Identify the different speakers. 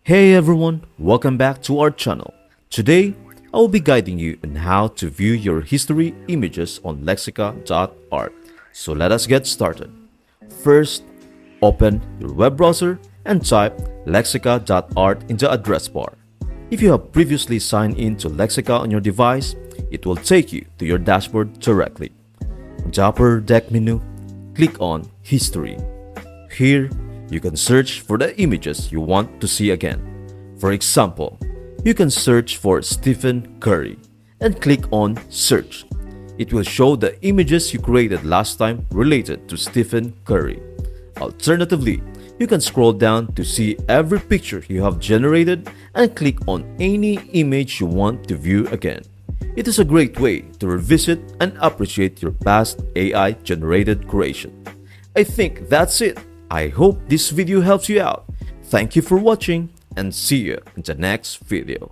Speaker 1: Hey everyone, welcome back to our channel. Today, I will be guiding you on how to view your history images on Lexica.art. So let us get started. First, open your web browser and type Lexica.art in the address bar. If you have previously signed in to Lexica on your device, it will take you to your dashboard directly. On the upper deck menu, click on History. Here, you can search for the images you want to see again. For example, you can search for Stephen Curry and click on Search. It will show the images you created last time related to Stephen Curry. Alternatively, you can scroll down to see every picture you have generated and click on any image you want to view again. It is a great way to revisit and appreciate your past AI-generated creation. I think that's it. I hope this video helps you out. Thank you for watching and see you in the next video.